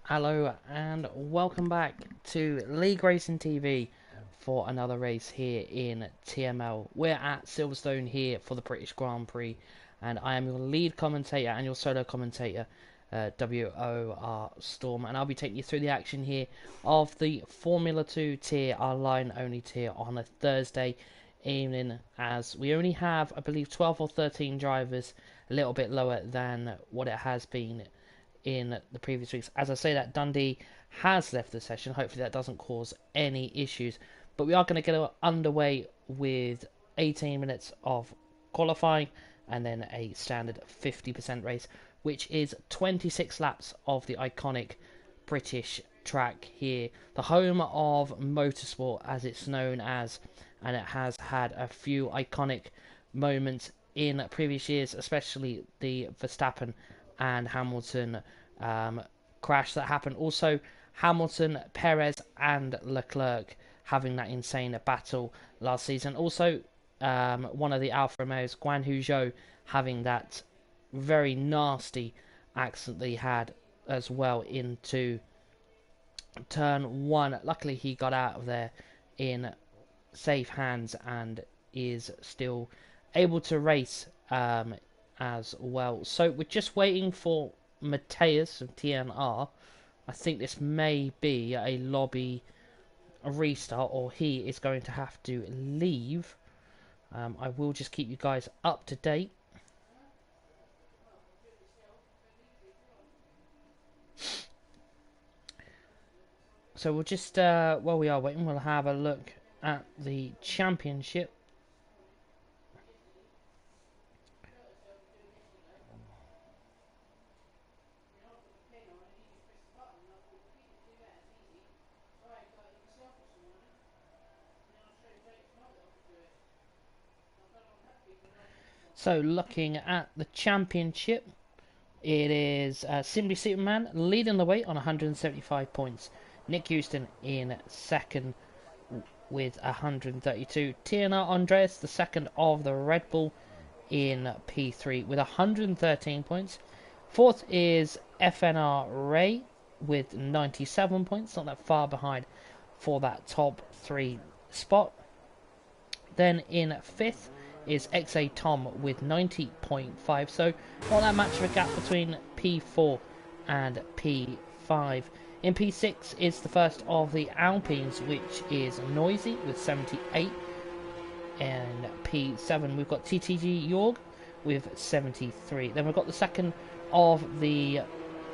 Hello and welcome back to League Racing TV for another race here in TML. We're at Silverstone here for the British Grand Prix, and I am your lead commentator and your solo commentator, WOR Storm, and I'll be taking you through the action here of the Formula 2 tier, our line only tier, on a Thursday evening, as we only have, I believe, 12 or 13 drivers, a little bit lower than what it has been in the previous weeks. As I say that, Dundee has left the session. Hopefully that doesn't cause any issues. But we are going to get underway with 18 minutes of qualifying and then a standard 50% race, which is 26 laps of the iconic British track here, the home of motorsport as it's known as, and it has had a few iconic moments in previous years, especially the Verstappen and Hamilton crash that happened. Also, Hamilton, Perez, and Leclerc having that insane battle last season. Also, one of the Alfa Romeos, Guan Yu Zhou, having that very nasty accident that he had as well into turn one. Luckily, he got out of there in safe hands and is still able to race as well. So we're just waiting for Mateus of TNR. I think this may be a lobby restart, or he is going to have to leave. I will just keep you guys up to date. So we'll just, while we are waiting, we'll have a look at the championship. So looking at the championship, it is Simply Superman leading the way on 175 points. Nick Houston in second with 132. TNR Andreas, the second of the Red Bull, in P3 with 113 points. Fourth is FNR Ray with 97 points, not that far behind for that top three spot. Then in fifth is XA Tom with 90.5, so not that much of a gap between P4 and P5. In P6 is the first of the Alpines, which is Noisy with 78. And P7 we've got TTG Jorg with 73. Then we've got the second of the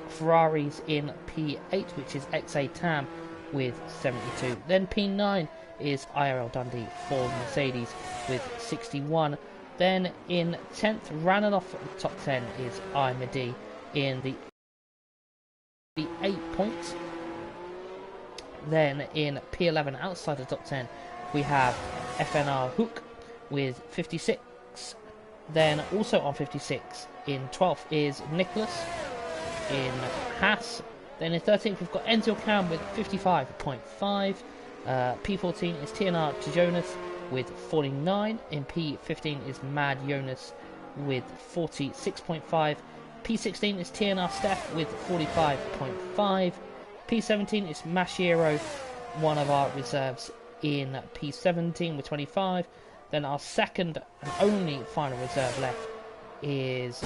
Ferraris in P8, which is XA Tam with 72. Then P9 is IRL Dundee for Mercedes with 61. Then in 10th, running off the top 10 is IMD in the 8 points. Then in P11, outside the top 10, we have FNR Hook with 56. Then also on 56 in 12th is Nicholas in Haas. Then in 13th we've got Enzo Cam with 55.5. P14 is TNR to Jonas with 49. In P15 is Mad Jonas with 46.5. P16 is TNR Steph with 45.5. P17 is Mashiro, one of our reserves, in P17 with 25. Then our second and only final reserve left is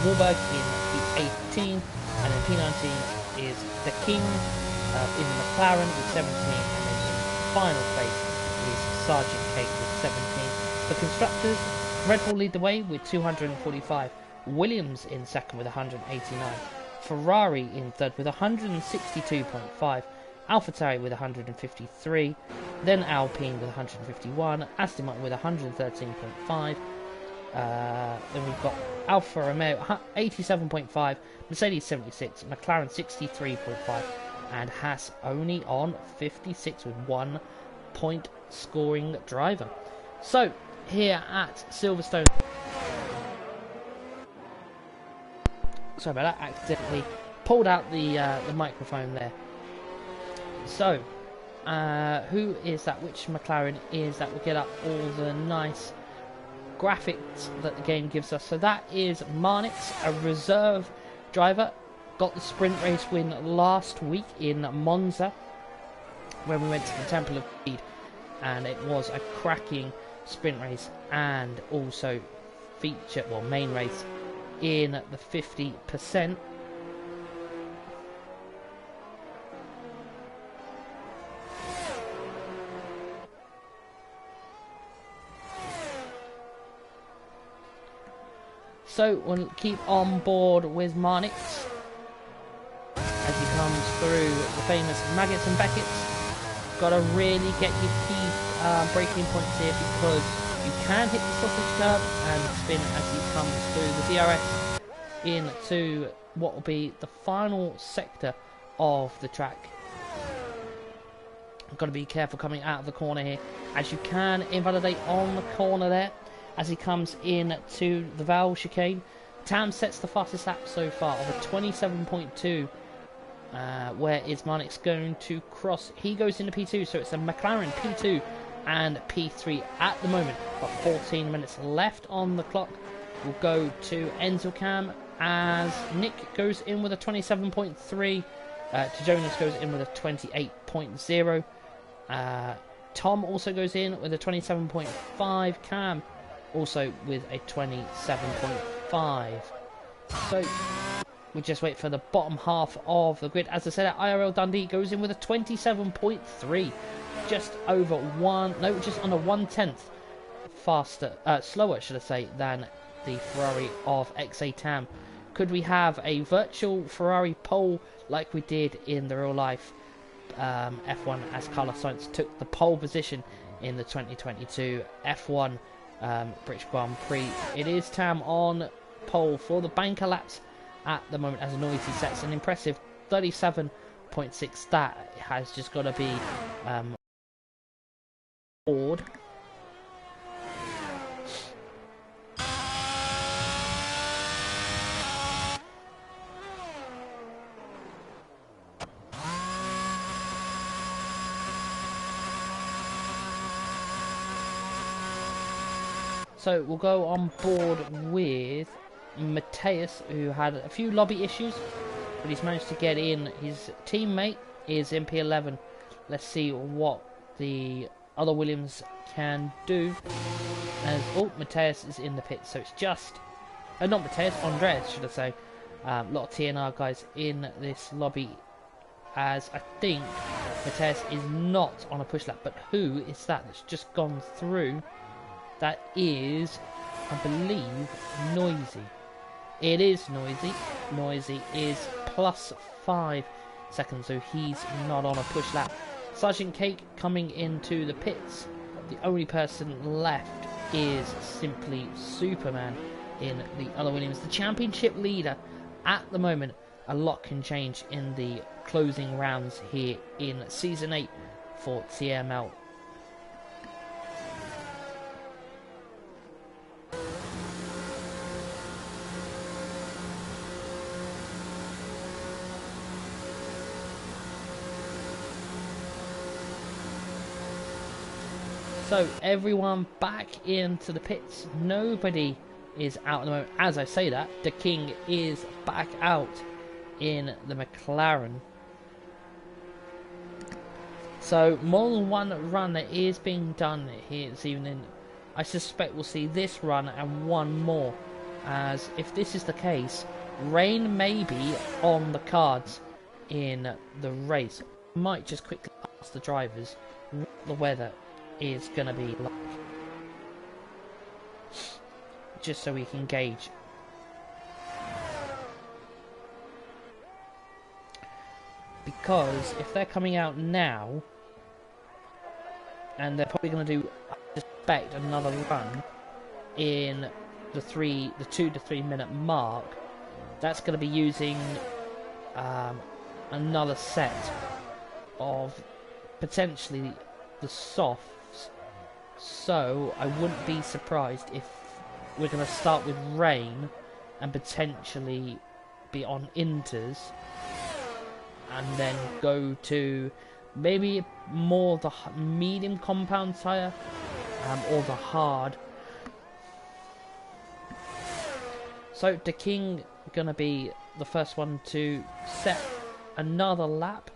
Warburg in P18, and in P19 is the King in McLaren with 17, and then in final place is Sergeant Kate with 17. For constructors, Red Bull lead the way with 245, Williams in second with 189, Ferrari in third with 162.5, AlphaTauri with 153, then Alpine with 151, Aston Martin with 113.5, then we've got Alfa Romeo 87.5, Mercedes 76, McLaren 63.5, and Haas only on 56 with 1 point scoring driver. So here at Silverstone, sorry about that, accidentally pulled out the microphone there. So who is that? Which McLaren is that? We'll get up all the nice graphics that the game gives us. So that is Marnix, a reserve driver got the sprint race win last week in Monza, when we went to the Temple of Speed, and it was a cracking sprint race and also main race in the 50%. So we'll keep on board with Marnix as he comes through the famous Maggots and Beckett's. Got to really get your key braking points here, because you can hit the sausage curb and spin as he comes through the DRS into what will be the final sector of the track. Got to be careful coming out of the corner here, as you can invalidate on the corner there as he comes in to the Val chicane. Tam sets the fastest lap so far of a 27.2. Where is Marnix going to cross? He goes into P2, so it's a McLaren P2 and P3 at the moment. Got 14 minutes left on the clock. We'll go to Enzo Cam as Nick goes in with a 27.3. To Jonas goes in with a 28.0. Tom also goes in with a 27.5. Cam also with a 27.5. So we just wait for the bottom half of the grid. As I said, IRL Dundee goes in with a 27.3, just under 1/10 faster, slower, should I say, than the Ferrari of XA Tam. Could we have a virtual Ferrari pole like we did in the real life F1, as Carlos Sainz took the pole position in the 2022 F1 British Grand Prix? It is Tam on pole for the banker laps at the moment, as Noisy sets an impressive 37.6. That has just got to be board. So we'll go on board with Mateus, who had a few lobby issues, but he's managed to get in. His teammate is in P11. Let's see what the other Williams can do. As Mateus is in the pit, so it's just not Mateus, Andreas, should I say. A lot of TNR guys in this lobby, as I think Mateus is not on a push lap. But who is that that's just gone through? That is, I believe, Noisy. It is Noisy. Noisy is +5 seconds, so he's not on a push lap. Sergeant Cake coming into the pits. The only person left is simply Superman in the other Williams. The championship leader at the moment. A lot can change in the closing rounds here in Season 8 for TML. So everyone back into the pits. Nobody is out at the moment. As I say that, the King is back out in the McLaren. So more than one run that is being done here this evening. I suspect we'll see this run and one more, as if this is the case, rain may be on the cards in the race. Might just quickly ask the drivers what the weather is going to be like, just so we can gauge. Because if they're coming out now, and they're probably going to do, I suspect, another run in the 2 to 3 minute mark, that's going to be using another set of potentially the softs. So I wouldn't be surprised if we're going to start with rain and potentially be on inters, and then go to maybe more the medium compound tyre or the hard. So the King gonna be the first one to set another lap.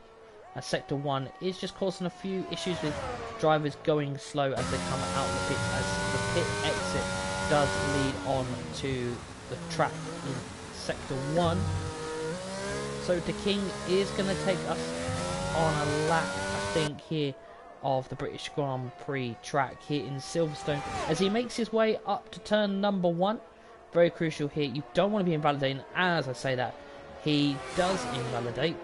Sector 1 is just causing a few issues with drivers going slow as they come out of the pit, as the pit exit does lead on to the track in Sector 1. So the King is going to take us on a lap, I think, here of the British Grand Prix track here in Silverstone as he makes his way up to turn number 1. Very crucial here. You don't want to be invalidating. As I say that, he does invalidate.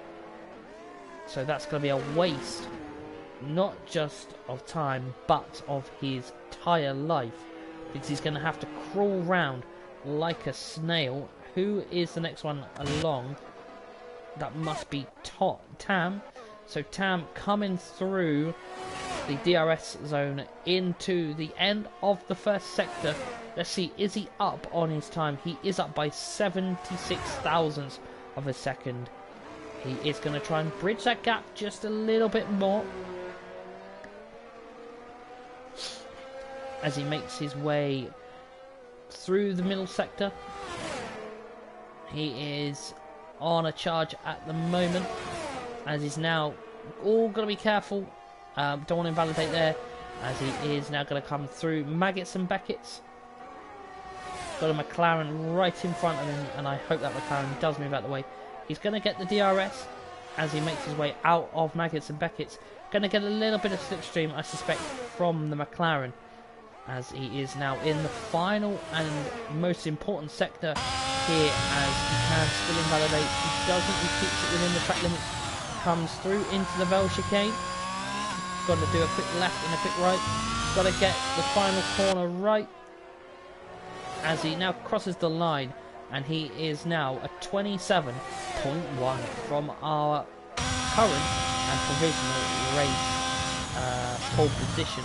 So that's going to be a waste, not just of time, but of his tyre life. Because he's going to have to crawl round like a snail. Who is the next one along? That must be Tam. So Tam coming through the DRS zone into the end of the first sector. Let's see, is he up on his time? He is up by 76 thousandths of a second. He is going to try and bridge that gap just a little bit more as he makes his way through the middle sector. He is on a charge at the moment as he's now all got to be careful. Don't want to invalidate there as he is now going to come through Maggots and Beckett's. Got a McLaren right in front of him, and I hope that McLaren does move out of the way. He's going to get the DRS as he makes his way out of Maggots and Beckett's. Going to get a little bit of slipstream, I suspect, from the McLaren as he is now in the final and most important sector here as he can still invalidate. He doesn't, he keeps it within the track limits. Comes through into the Vale chicane. Got to do a quick left and a quick right. Got to get the final corner right as he now crosses the line. And he is now a 27.1 from our current and provisional race pole position.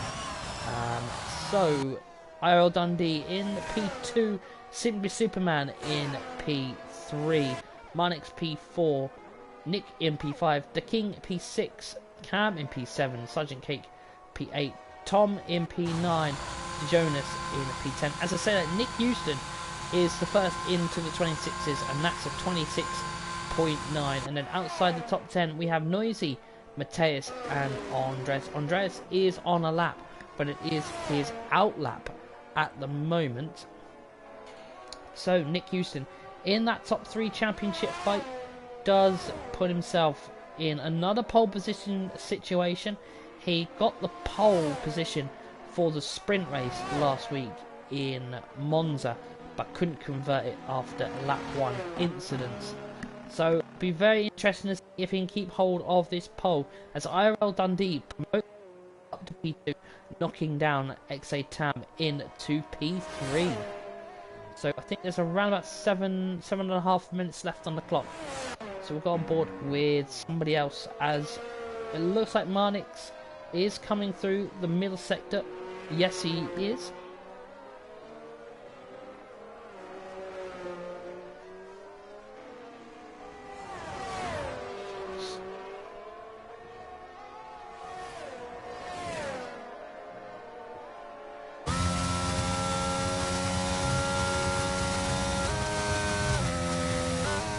So, IRL Dundee in P2, Simply Superman in P3, Marnix P4, Nick in P5, The King P6, Cam in P7, Sergeant Cake P8, Tom in P9, Jonas in P10. As I said, Nick Houston is the first into the 26s, and that's a 26.9. And then outside the top 10, we have Noisy, Mateus, and Andres. Andres is on a lap, but it is his out lap at the moment. So Nick Houston, in that top 3 championship fight, does put himself in another pole position situation. He got the pole position for the sprint race last week in Monza, but couldn't convert it after lap 1 incidents. So it'll be very interesting to see if he can keep hold of this pole as IRL Dundee promotes up to P2, knocking down XA Tam into P3. So I think there's around about 7.5 minutes left on the clock. So we'll go on board with somebody else as it looks like Marnix is coming through the middle sector. Yes, he is.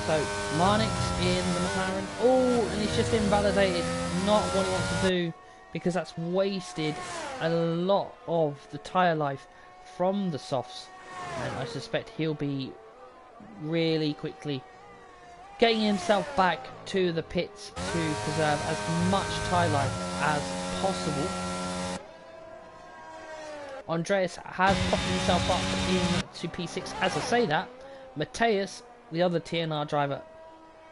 So, Marnix in the McLaren. Oh, and he's just invalidated. Not what he wants to do, because that's wasted a lot of the tyre life from the softs. And I suspect he'll be really quickly getting himself back to the pits to preserve as much tyre life as possible. Andreas has popped himself up into P6. As I say that, Mateus, the other TNR driver,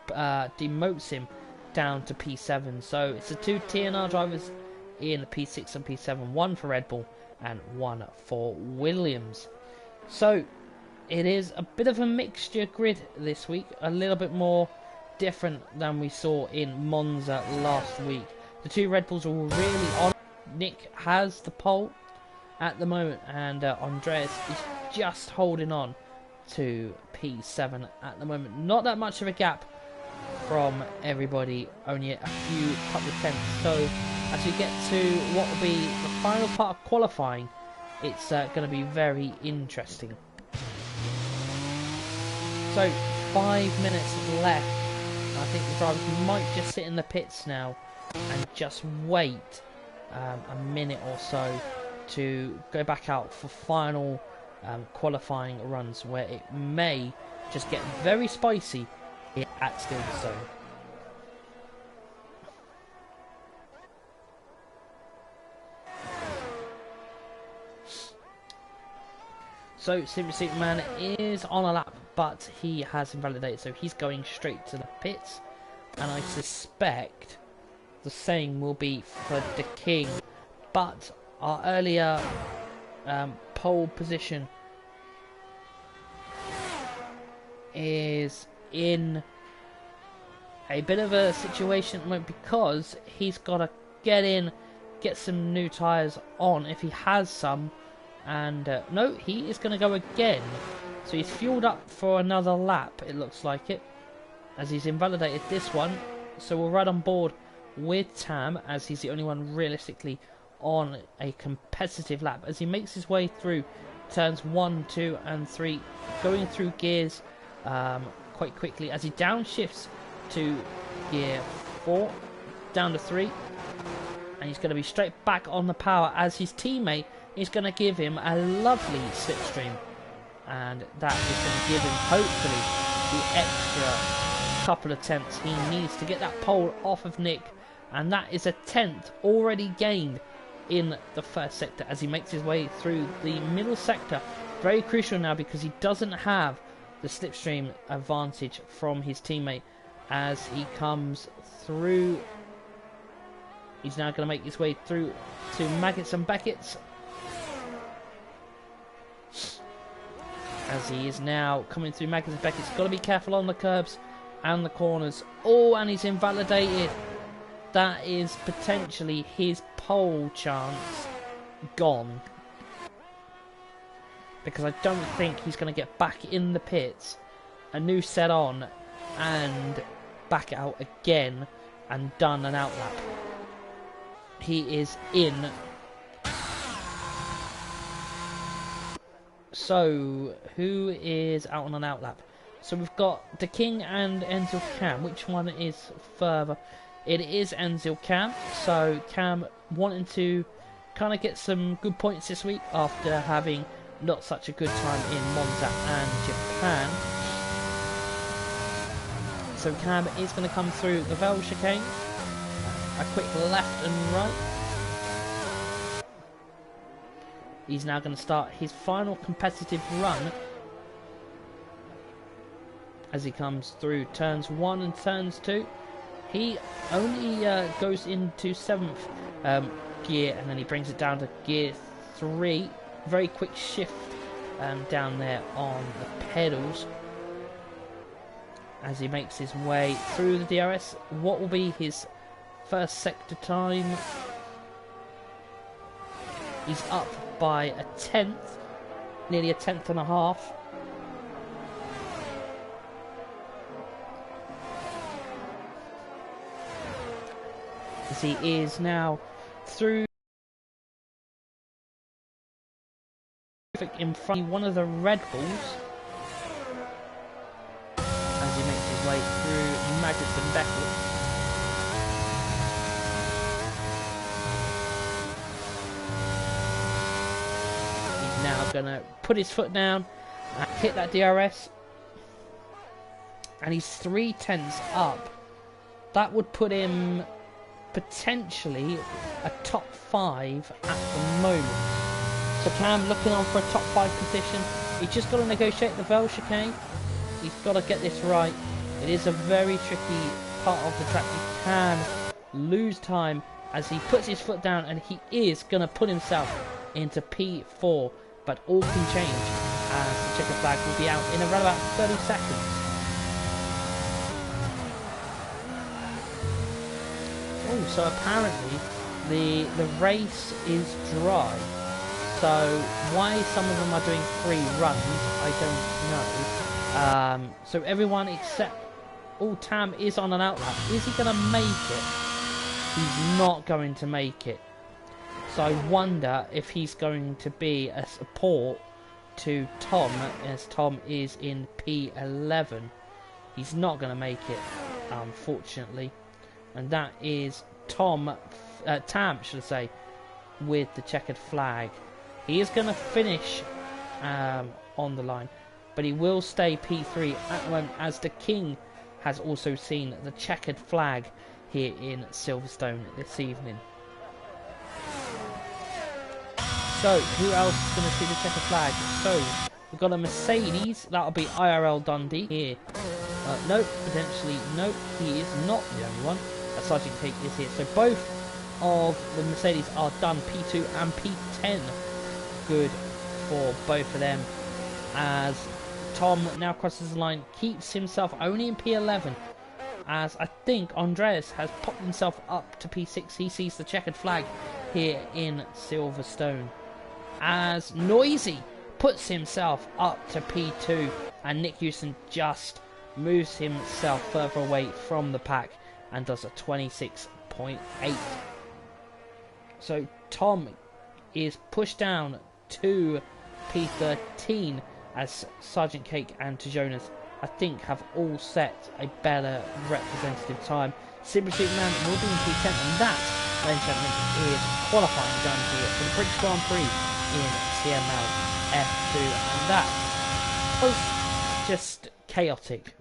demotes him down to P7. So it's the 2 TNR drivers in P6 and P7, 1 for Red Bull and 1 for Williams. So it is a bit of a mixture grid this week, a little bit more different than we saw in Monza last week. The 2 Red Bulls are really on. Nick has the pole at the moment, and Andreas is just holding on to P7 at the moment. Not that much of a gap from everybody, only a few couple of tenths. So as we get to what will be the final part of qualifying, it's going to be very interesting. So 5 minutes left. I think the drivers might just sit in the pits now and just wait a minute or so to go back out for final qualifying runs, where it may just get very spicy here at Silverstone. So Simply Superman is on a lap, but he has invalidated, so he's going straight to the pits, and I suspect the same will be for the King. But our earlier pole position is in a bit of a situation at the moment, because he's got to get in, get some new tyres on if he has some. And no, he is going to go again. So he's fueled up for another lap, it looks like it, as he's invalidated this one. So we're right on board with Tam, as he's the only one realistically on a competitive lap, as he makes his way through turns 1, 2 and 3, going through gears quite quickly, as he downshifts to gear 4, down to 3, and he's going to be straight back on the power, as his teammate is going to give him a lovely slipstream, and that is going to give him hopefully the extra couple of tenths he needs to get that pole off of Nick, and that is a tenth already gained in the first sector as he makes his way through the middle sector. Very crucial now, because he doesn't have the slipstream advantage from his teammate as he comes through. He's now going to make his way through to Maggots and Beckett's, as he is now coming through Maggots and Beckett's. Got to be careful on the curbs and the corners. Oh, and he's invalidated. That is potentially his pole chance gone, because I don't think he's going to get back in the pits, a new set on, and back out again and done an outlap. He is in. So, who is out on an outlap? So we've got the King and Enzil Cam. Which one is further? It is Enzil Cam. So Cam wanting to kind of get some good points this week after having not such a good time in Monza and Japan. So Cam is going to come through the Vale chicane. A quick left and right. He's now going to start his final competitive run as he comes through turns 1 and turns 2. He only goes into 7th gear, and then he brings it down to gear 3. Very quick shift down there on the pedals as he makes his way through the DRS. What will be his first sector time? He's up by a tenth, nearly a tenth and a half. As he is now through in front of one of the Red Bulls as he makes his way through Maggots and Beckett. He's now going to put his foot down and hit that DRS, and he's 3 tenths up. That would put him potentially a top 5 at the moment. So Cam looking on for a top 5 position. He's just got to negotiate the Vale chicane. He's got to get this right. It is a very tricky part of the track. He can lose time as he puts his foot down, and he is going to put himself into P4. But all can change as the checker flag will be out in around about 30 seconds. Oh, so apparently the race is dry. So why some of them are doing 3 runs, I don't know. So everyone except Tam is on an outlap. Is he going to make it? He's not going to make it. So I wonder if he's going to be a support to Tom, as Tom is in P11. He's not going to make it, unfortunately. And that is Tam, should I say, with the checkered flag. He is going to finish on the line, but he will stay P3 at the moment, as the King has also seen the checkered flag here in Silverstone this evening. So, who else is going to see the checkered flag? So, we've got a Mercedes, that'll be IRL Dundee here. Nope, potentially, nope, he is not the only one. Sergeant Cake is here. So, both of the Mercedes are done, P2 and P10. Good for both of them, as Tom now crosses the line, keeps himself only in P11, as I think Andreas has popped himself up to P6. He sees the checkered flag here in Silverstone, as Noisy puts himself up to P2, and Nick Houston just moves himself further away from the pack and does a 26.8. So Tom is pushed down to P13, as Sergeant Cake and Jonas, I think, have all set a better representative time. Super Superman will be in P10, and that, ladies and gentlemen, is qualifying done here for the British Grand Prix in TML F2, and that was just chaotic.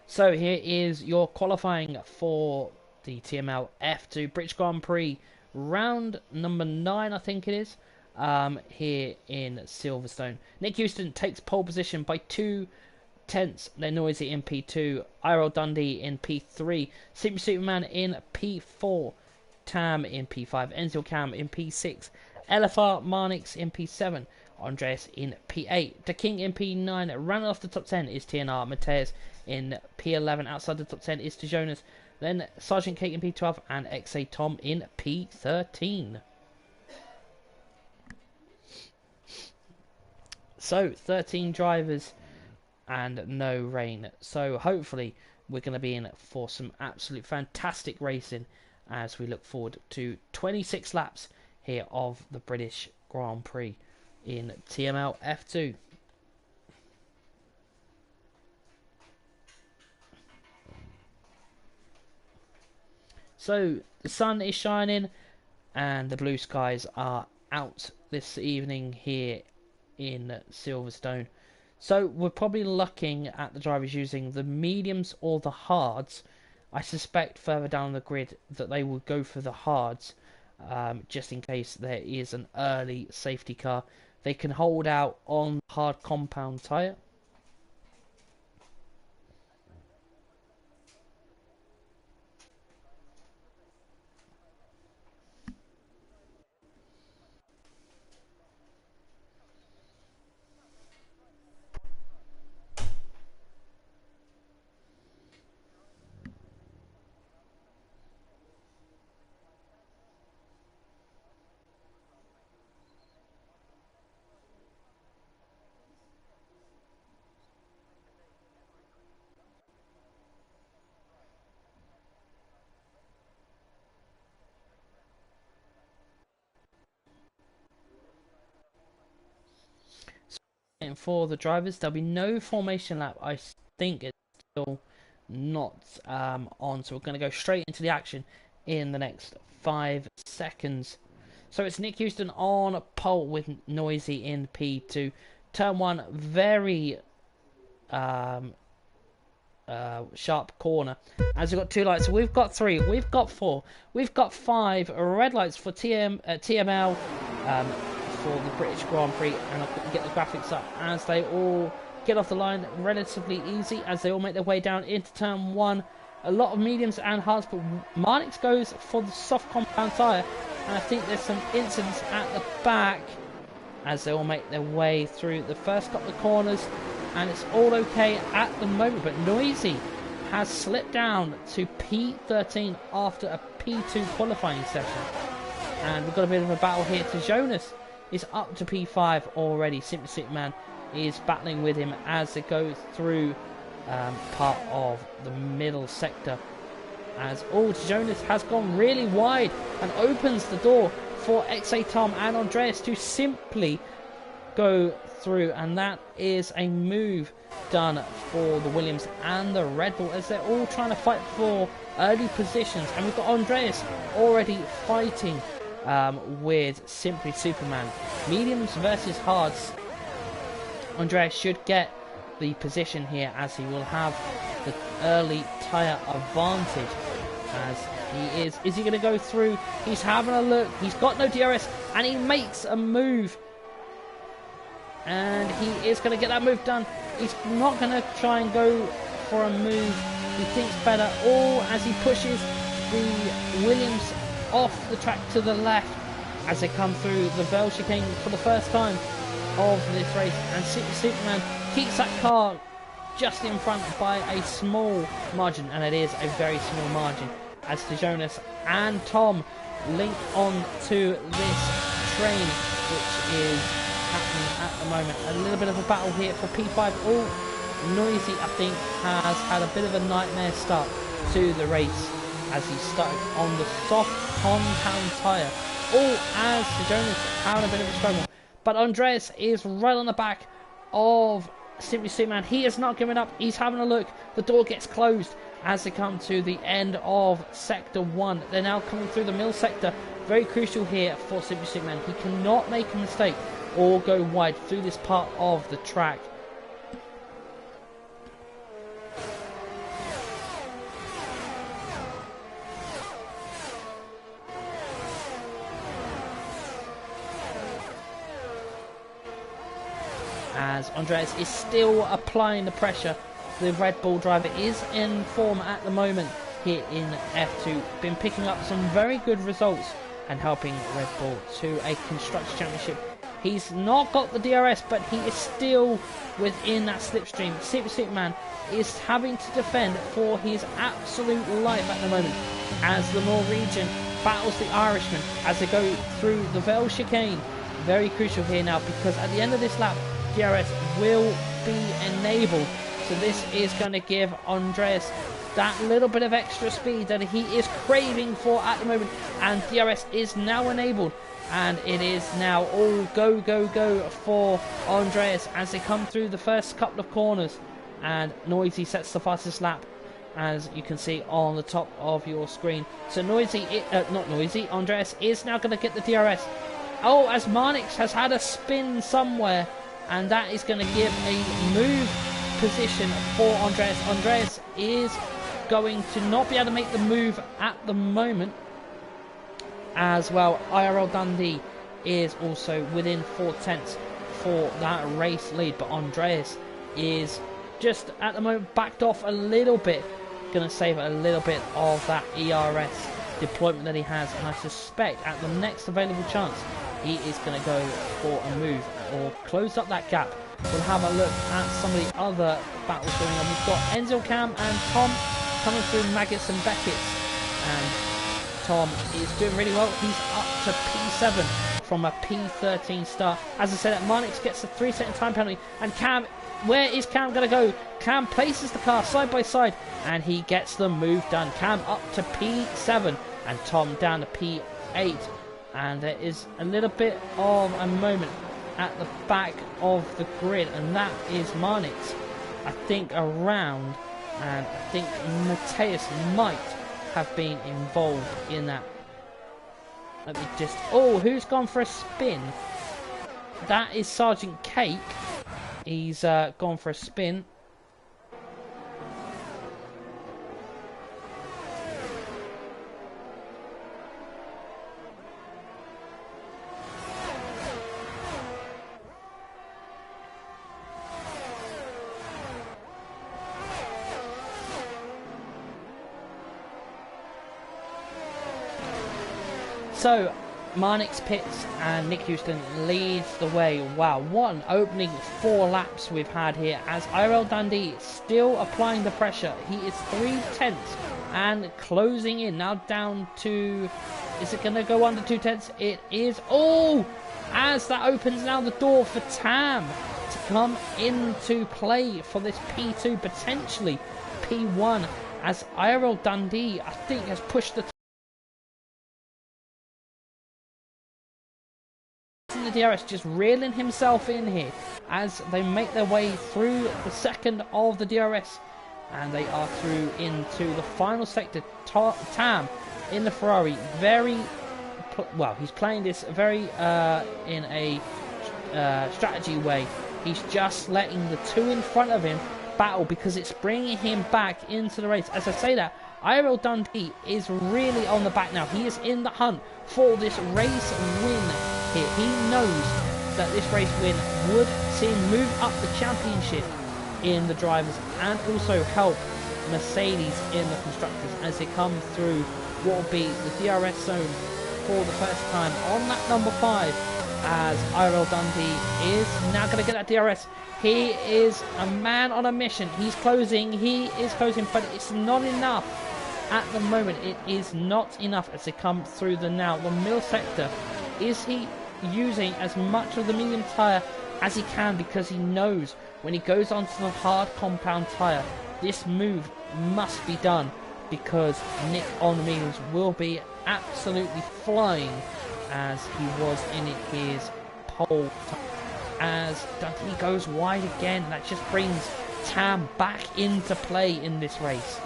So here is your qualifying for the TML F2 British Grand Prix, round number 9, I think it is, here in Silverstone. Nick Houston takes pole position by 2 tenths. They're Noisy in P2, IRL Dundee in P3, Super Superman in P4, Tam in P5, Enzo Cam in P6, LFR Marnix in P7, Andreas in P8, The King in P9. Running off the top 10 is TNR, Mateus in P11. Outside the top 10 is Jonas, then Sergeant Cake in P12, and XA Tom in P13. So 13 drivers and no rain. So hopefully we're going to be in for some absolute fantastic racing as we look forward to 26 laps here of the British Grand Prix in TML F2. So the sun is shining and the blue skies are out this evening here in Silverstone. So we're probably looking at the drivers using the mediums or the hards. I suspect further down the grid that they will go for the hards, just in case there is an early safety car. They can hold out on hard compound tyre. For the drivers, there'll be no formation lap. I think it's still not on, so we're going to go straight into the action in the next 5 seconds. So it's Nick Houston on pole with Noisy in P2. Turn 1, very sharp corner, as we've got 2 lights. So we've got 3, we've got 4, we've got 5 red lights for TML for the British Grand Prix, and I'll get the graphics up as they all get off the line relatively easy as they all make their way down into turn 1. A lot of mediums and hards, but Marnix goes for the soft compound tyre, and I think there's some incidents at the back as they all make their way through the first couple of corners, and it's all okay at the moment. But Noisy has slipped down to P13 after a P2 qualifying session, and we've got a bit of a battle here. To Jonas is up to P5 already. Simple Superman is battling with him as it goes through part of the middle sector, as Jonas has gone really wide and opens the door for XA Tom and Andreas to simply go through, and that is a move done for the Williams and the Red Bull as they're all trying to fight for early positions. And we've got Andreas already fighting with Simply Superman. Mediums versus hards. Andreas should get the position here as he will have the early tyre advantage. As he is he going to go through? He's having a look. He's got no DRS and he makes a move. And he is going to get that move done. He's not going to try and go for a move he thinks better. Or as he pushes the Williams off the track to the left as they come through the Vale chicane for the first time of this race. And Superman keeps that car just in front by a small margin, and it is a very small margin, as Jonas and Tom link on to this train, which is happening at the moment. A little bit of a battle here for P5. Oh, Noisy, I think, has had a bit of a nightmare start to the race as he started on the soft compound tyre. Oh, as Jonas having a bit of a struggle. But Andreas is right on the back of Simply Superman. He is not giving up. He's having a look. The door gets closed as they come to the end of Sector 1. They're now coming through the middle sector. Very crucial here for Simply Superman. He cannot make a mistake or go wide through this part of the track. As Andreas is still applying the pressure. The Red Bull driver is in form at the moment here in F2. Been picking up some very good results and helping Red Bull to a Constructors Championship. He's not got the DRS, but he is still within that slipstream. Superman is having to defend for his absolute life at the moment as the Norwegian battles the Irishman as they go through the Vale chicane. Very crucial here now, because at the end of this lap, DRS will be enabled. So this is going to give Andreas that little bit of extra speed that he is craving for at the moment. And DRS is now enabled. And it is now all go, go, go for Andreas as they come through the first couple of corners. And Noisy sets the fastest lap, as you can see on the top of your screen. So Andreas is now going to get the DRS. Oh, as Marnix has had a spin somewhere. And that is going to give a move position for Andreas. Andreas is going to not be able to make the move at the moment. As well, IRL Dundee is also within 4/10 for that race lead. But Andreas is just at the moment backed off a little bit. Going to save a little bit of that ERS deployment that he has. And I suspect at the next available chance, he is going to go for a move or close up that gap. We'll have a look at some of the other battles going on. We've got Enzo Cam and Tom coming through Maggots and Beckett's. And Tom is doing really well. He's up to P7 from a P13 start. As I said, Marnix gets a 3-second time penalty. And Cam, where is Cam going to go? Cam places the car side by side and he gets the move done. Cam up to P7 and Tom down to P8. And there is a little bit of a moment at the back of the grid, and that is Marnix, I think, around, and I think Mateus might have been involved in that. Let me just... Oh, who's gone for a spin? That is Sergeant Cake. He's gone for a spin. So, Marnix pits and Nick Houston leads the way. Wow, what an opening 4 laps we've had here as IRL Dundee still applying the pressure. He is 3/10 and closing in. Now down to... Is it going to go under 2/10? It is. Oh! As that opens now the door for Tam to come into play for this P2, potentially P1, as IRL Dundee, I think, has pushed the the DRS just reeling himself in here as they make their way through the second of the DRS, and they are through into the final sector. Tam in the Ferrari, very well, he's playing this very in a strategy way. He's just letting the two in front of him battle because it's bringing him back into the race. As I say that, IRL Dundee is really on the back now. He is in the hunt for this race win here. He knows that this race win would see him move up the championship in the drivers and also help Mercedes in the constructors as they come through what will be the DRS zone for the first time on lap number 5, as IRL Dundee is now going to get that DRS. He is a man on a mission. He is closing, but it's not enough. At the moment, it is not enough as they come through the middle sector. Is he using as much of the medium tyre as he can, because he knows when he goes onto the hard compound tyre, this move must be done, because Nick on the mediums will be absolutely flying as he was in his pole time. As Dundee goes wide again, that just brings Tam back into play in this race.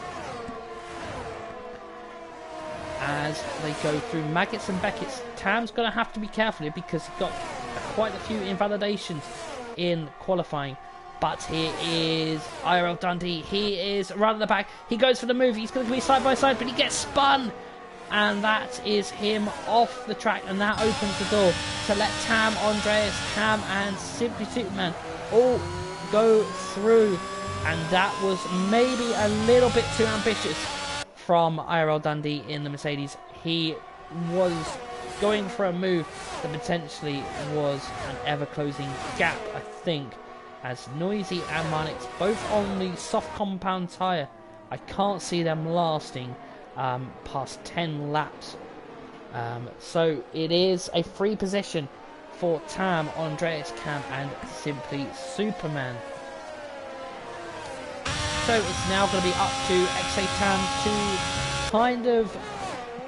As they go through Maggots and Beckett's, Tam's going to have to be careful here because he got quite a few invalidations in qualifying. But here is IRL Dundee. He is right at the back. He goes for the move. He's going to be side by side, but he gets spun. And that is him off the track. And that opens the door to let Tam, Andreas, Tam and Simply Superman all go through. And that was maybe a little bit too ambitious from IRL Dundee in the Mercedes. He was going for a move that potentially was an ever-closing gap, I think, as Noisy and Marnix both on the soft compound tyre. I can't see them lasting past 10 laps. So it is a free position for Tam, Andreas, Cam and Simply Superman. So it's now going to be up to XA Tam to kind of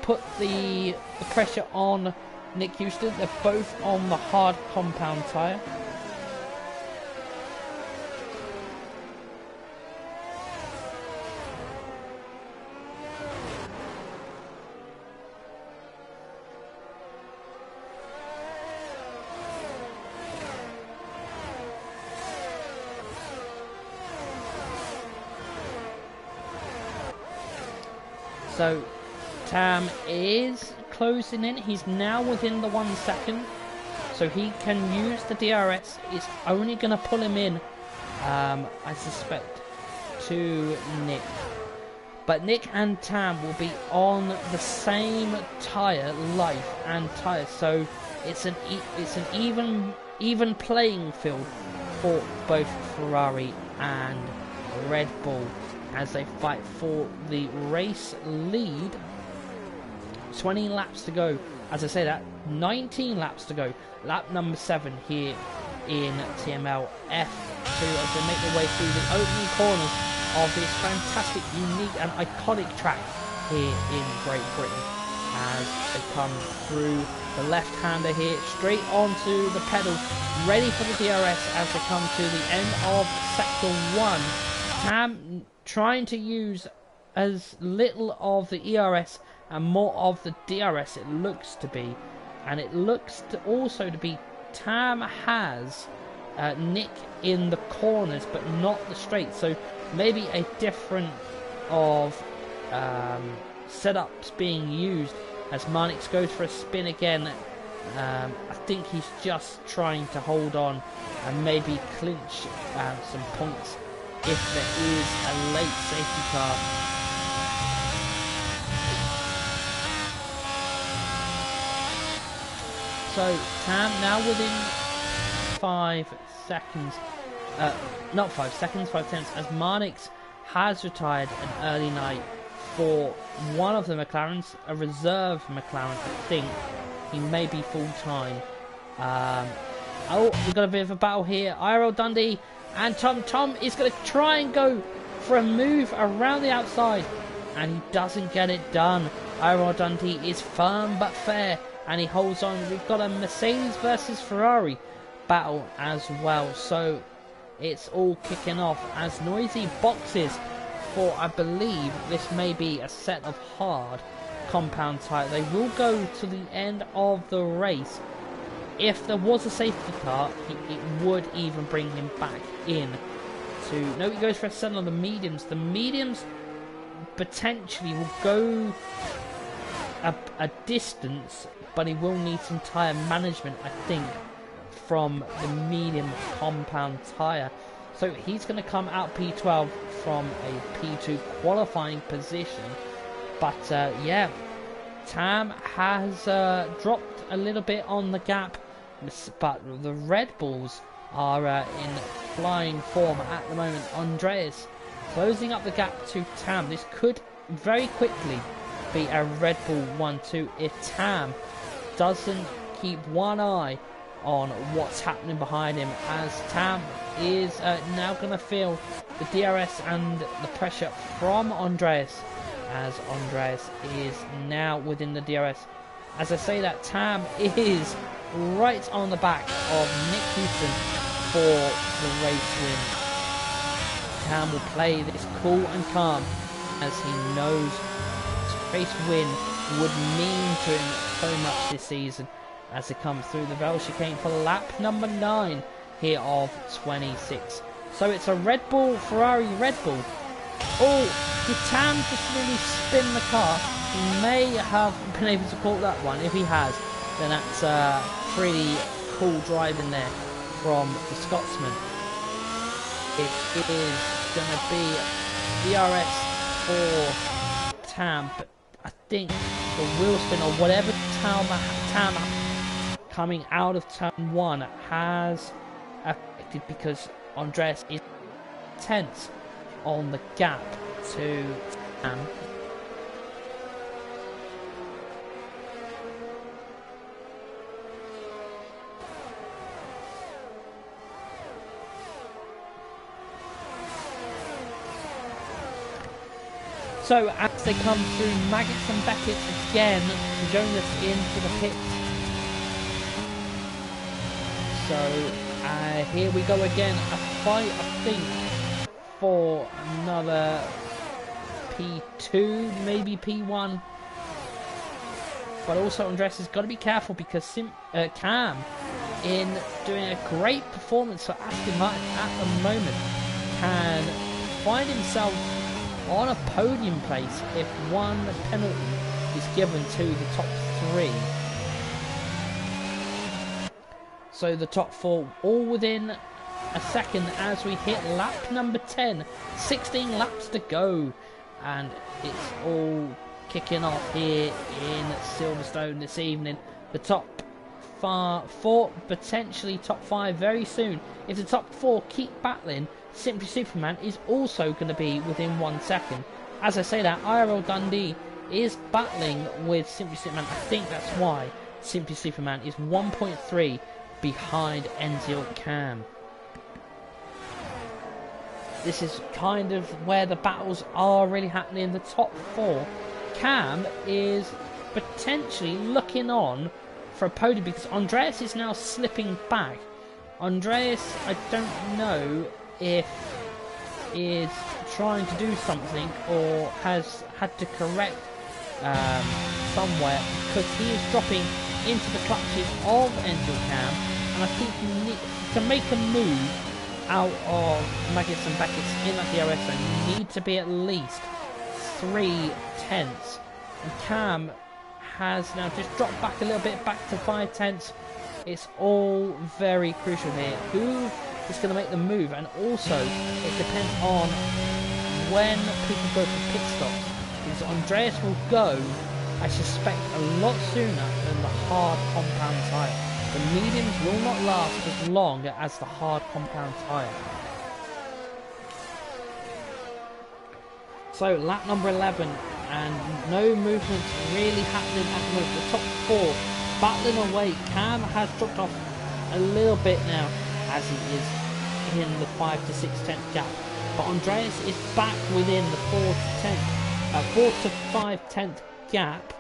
put the pressure on Nick Houston. They're both on the hard compound tyre. So Tam is closing in. He's now within the 1 second, so he can use the DRS. It's only going to pull him in, I suspect, to Nick. But Nick and Tam will be on the same tyre, life and tyre, so it's an even playing field for both Ferrari and Red Bull as they fight for the race lead. 20 laps to go. As I say that, 19 laps to go. Lap number 7 here in TML F2 as they make their way through the opening corners of this fantastic, unique and iconic track here in Great Britain. As they come through the left-hander here, straight onto the pedals, ready for the DRS as they come to the end of Sector 1. Tam trying to use as little of the ERS and more of the DRS, it looks to be. And it looks to also to be Tam has Nick in the corners but not the straight, so maybe a different of setups being used as Marnix goes for a spin again. I think he's just trying to hold on and maybe clinch some points if there is a late safety car. So Tam now within 5 seconds, not 5 seconds, 5 tenths, as Marnix has retired an early night for one of the McLarens, a reserve McLaren, I think. He may be full time. Oh, we've got a bit of a battle here. IRL Dundee and Tom is going to try and go for a move around the outside, and he doesn't get it done. IRL Dundee is firm but fair and he holds on. We've got a Mercedes versus Ferrari battle as well, so it's all kicking off as Noisy boxes for, I believe this may be a set of hard compound tyre. They will go to the end of the race. If there was a safety car, it would even bring him back in to... No, he goes for a set on the mediums. The mediums potentially will go a distance, but he will need some tyre management, I think, from the medium compound tyre. So he's going to come out P12 from a P2 qualifying position. But yeah, Tam has dropped a little bit on the gap, but the Red Bulls are in flying form at the moment. Andreas closing up the gap to Tam. This could very quickly be a Red Bull 1-2 if Tam doesn't keep one eye on what's happening behind him, as Tam is now going to feel the DRS and the pressure from Andreas, as Andreas is now within the DRS. As I say that, Tam is right on the back of Nick Houston for the race win. Tam will play this cool and calm, as he knows race win would mean to him so much this season, as they come through the Vale chicane for lap number 9 here of 26. So it's a Red Bull, Ferrari Red Bull. Oh, did Tam just really spin the car? He may have been able to call that one. If he has, then that's pretty cool driving there from the Scotsman. It is going to be DRS for Tam, but I think the wheel spin or whatever Tam coming out of turn 1 has affected, because Andreas is tense on the gap to Tam. So as they come through, Maggots and Beckett again, Jonas into the pit. So here we go again, a fight I think for another P2, maybe P1. But also Andreas has got to be careful, because Cam, in doing a great performance for Aston Martin at the moment, can find himself on a podium place if one penalty is given to the top 3. So the top 4 all within a second as we hit lap number 10. 16 laps to go, and it's all kicking off here in Silverstone this evening. The top 4, potentially top 5 very soon. If the top 4 keep battling, Simply Superman is also going to be within 1 second. As I say that, IRL Dundee is battling with Simply Superman. I think that's why Simply Superman is 1.3 behind Enzil Cam. This is kind of where the battles are really happening. The top 4. Cam is potentially looking on for a podium, because Andreas is now slipping back. Andreas, I don't know if is trying to do something or has had to correct somewhere, because he is dropping into the clutches of Enzil Cam, and I think you need to make a move out of Maggots and Beckett's in that DRS, and you need to be at least 3 tenths, and Cam has now just dropped back a little bit, back to 5 tenths. It's all very crucial here. Who is going to make the move? And also, it depends on when people go for pit stops, because Andreas will go, I suspect, a lot sooner than the hard compound tyre. The mediums will not last as long as the hard compound tyre. So lap number 11, and no movement really happening at the moment. The top 4 battling away. Cam has dropped off a little bit now, as he is in the 5 to 6 tenth gap. But Andreas is back within the 4 to 5 tenth gap.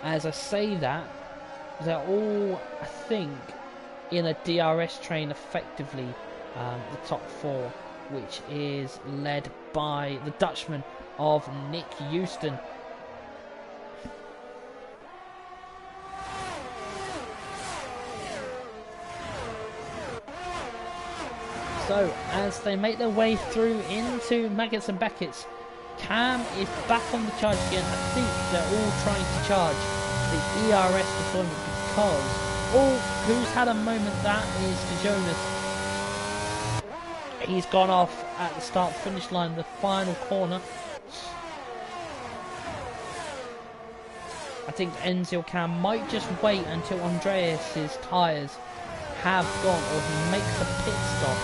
As I say that, they're all, I think, in a DRS train effectively, the top four, which is led by the Dutchman of Nick Houston. So as they make their way through into Maggots and Beckett's, Cam is back on the charge again. I think they're all trying to charge the ERS deployment because who's had a moment, that is Jonas. He's gone off at the start finish line, the final corner. I think Enzil Cam might just wait until Andreas's tyres have gone, or he makes a pit stop.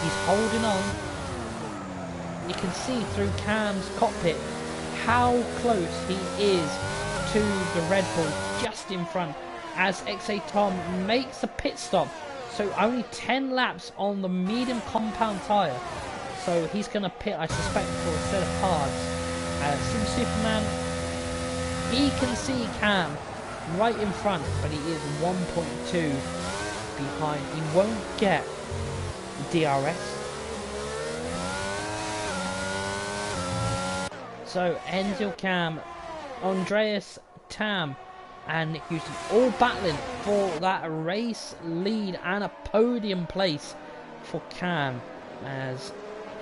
He's holding on. You can see through Cam's cockpit how close he is to the Red Bull just in front as XA Tom makes a pit stop. So only 10 laps on the medium compound tyre. So he's going to pit, I suspect, for a set of hards. Superman, he can see Cam right in front, but he is 1.2 behind. He won't get DRS. So Enzil Cam, Andreas, Tam and Nick Houston all battling for that race lead and a podium place for Cam, as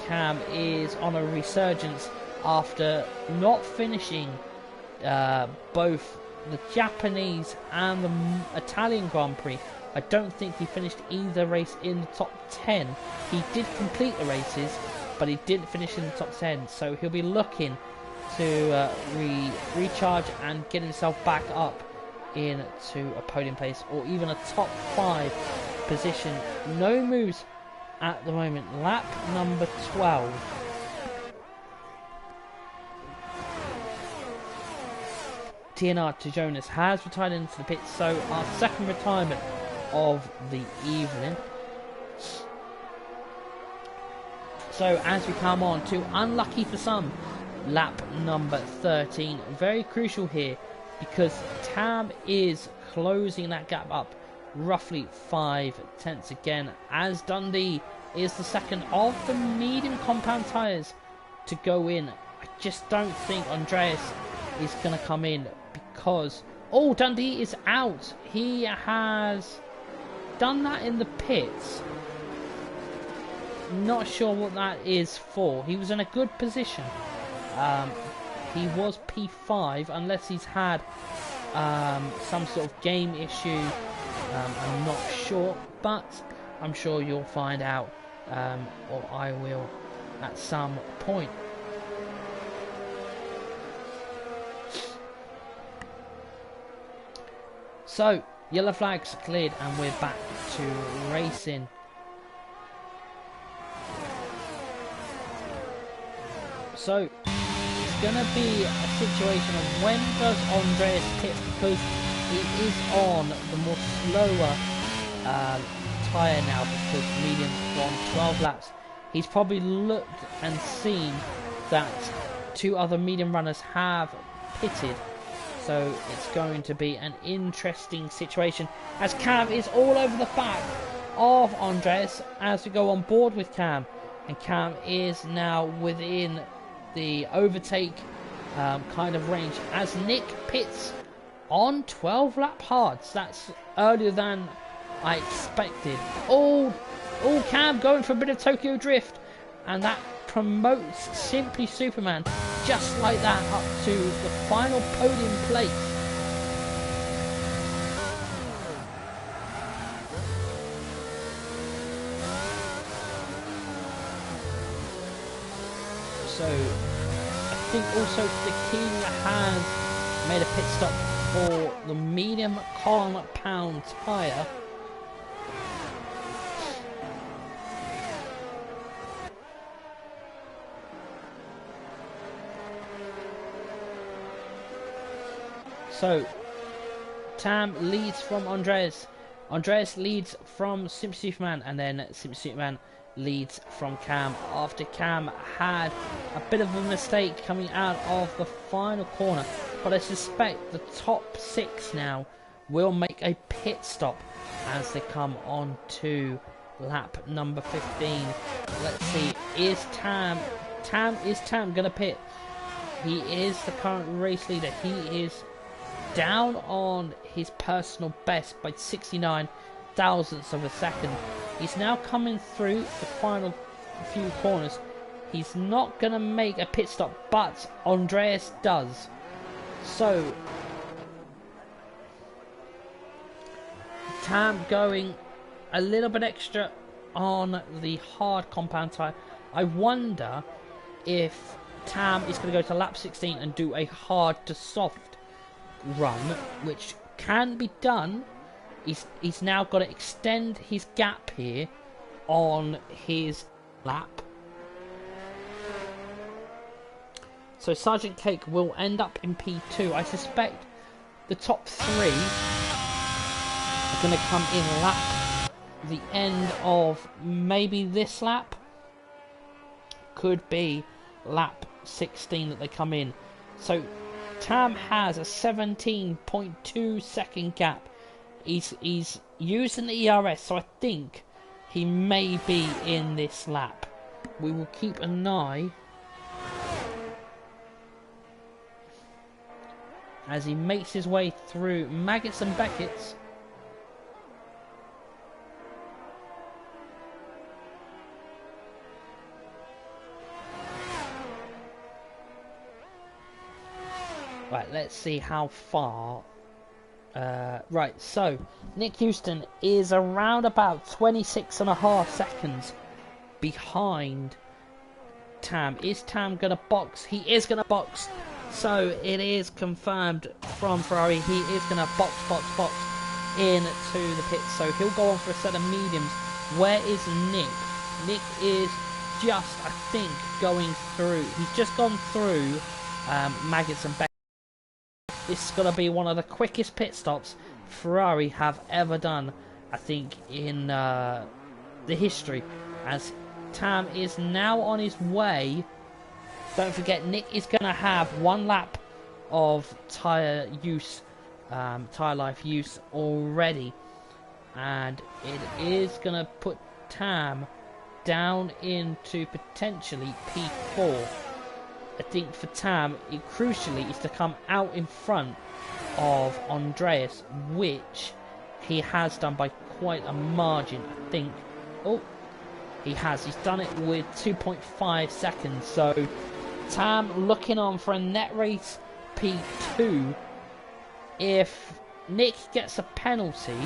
Cam is on a resurgence after not finishing both the Japanese and the Italian Grand Prix. I don't think he finished either race in the top 10. He did complete the races, but he didn't finish in the top 10, so he'll be looking to recharge and get himself back up into a podium place or even a top 5 position. No moves at the moment. Lap number 12. TNR to Jonas has retired into the pits, so our second retirement of the evening. So as we come on to, unlucky for some, lap number 13. Very crucial here because Tam is closing that gap up roughly 5 tenths again, as Dundee is the second of the medium compound tyres to go in. I just don't think Andreas is going to come in because Dundee is out. He has done that in the pits. Not sure what that is for. He was in a good position. He was P5 unless he's had some sort of game issue. I'm not sure, but I'm sure you'll find out, or I will at some point. So, yellow flags cleared and we're back to racing. So, it's going to be a situation of when does Andreas pit, because he is on the more slower tyre now because medium's gone 12 laps. He's probably looked and seen that 2 other medium runners have pitted. So it's going to be an interesting situation as Cam is all over the back of Andreas as we go on board with Cam. And Cam is now within the overtake kind of range as Nick pits on 12 lap hards. That's earlier than I expected. Cam going for a bit of Tokyo Drift, and that promotes Simply Superman just like that up to the final podium place. So I think also the King has made a pit stop for the medium compound tyre. So, Tam leads from Andreas. Andreas leads from Simply Superman, and then Simply Superman leads from Cam after Cam had a bit of a mistake coming out of the final corner. but I suspect the top 6 now will make a pit stop as they come on to lap number 15. Let's see, is Tam gonna pit? He is the current race leader. He is down on his personal best by 69 thousandths of a second. He's now coming through the final few corners. He's not gonna make a pit stop, but Andreas does. So Tam going a little bit extra on the hard compound tyre. I wonder if Tam is going to go to lap 16 and do a hard to soft run, which can be done. He's now got to extend his gap here on his lap. So Sergeant Cake will end up in P2. I suspect the top 3 are going to come in lap the end of maybe this lap. Could be lap 16 that they come in. So Tam has a 17.2 second gap. He's using the ERS, so I think he may be in this lap. We will keep an eye as he makes his way through Maggots and Beckett's. Right, let's see how far. Right, so Nick Houston is around about 26.5 seconds behind Tam. Is Tam going to box? He is going to box. So it is confirmed from Ferrari. He is going to box into the pit. So he'll go on for a set of mediums. Where is Nick? Nick is just, I think, going through. He's just gone through Maggots and Beck. This is going to be one of the quickest pit stops Ferrari have ever done, I think, in the history. As Tam is now on his way. Don't forget, Nick is going to have 1 lap of tyre life use already. And it is going to put Tam down into potentially P4. I think for Tam, it crucially is to come out in front of Andreas, which he has done by quite a margin, I think. Oh, he has. He's done it with 2.5 seconds. So Tam looking on for a net race P2. If Nick gets a penalty,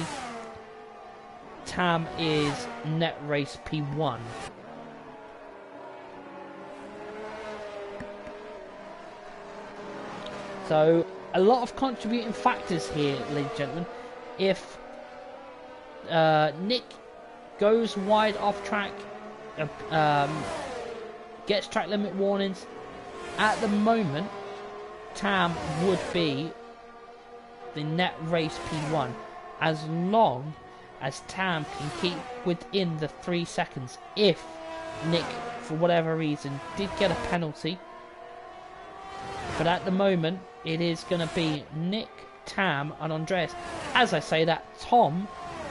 Tam is net race P1. So, a lot of contributing factors here, ladies and gentlemen. If Nick goes wide off track, gets track limit warnings, at the moment, Tam would be the net race P1. As long as Tam can keep within the 3 seconds. If Nick, for whatever reason, did get a penalty. But at the moment, it is going to be Nick, Tam and Andreas. As I say that, Tom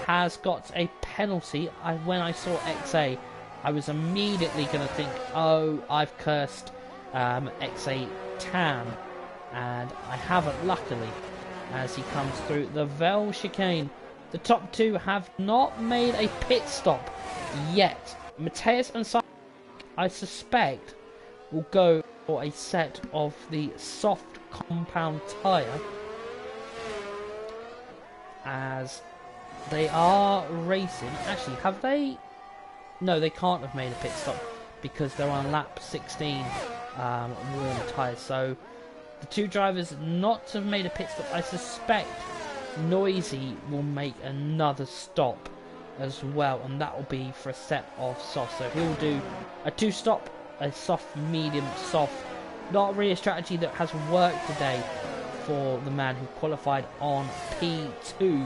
has got a penalty. When I saw XA, I was immediately going to think, oh, I've cursed XA Tam. And I haven't, luckily, as he comes through the Vel chicane. The top 2 have not made a pit stop yet. Mateus and Simon, I suspect, will go for a set of the soft compound tyre, as they are racing. Actually, have they? No, they can't have made a pit stop because they're on lap 16 warm tyres. So the 2 drivers not to have made a pit stop. I suspect Noisy will make another stop as well, and that will be for a set of soft. So he'll do a 2 stop, a soft, medium, soft. Not really a strategy that has worked today for the man who qualified on P2.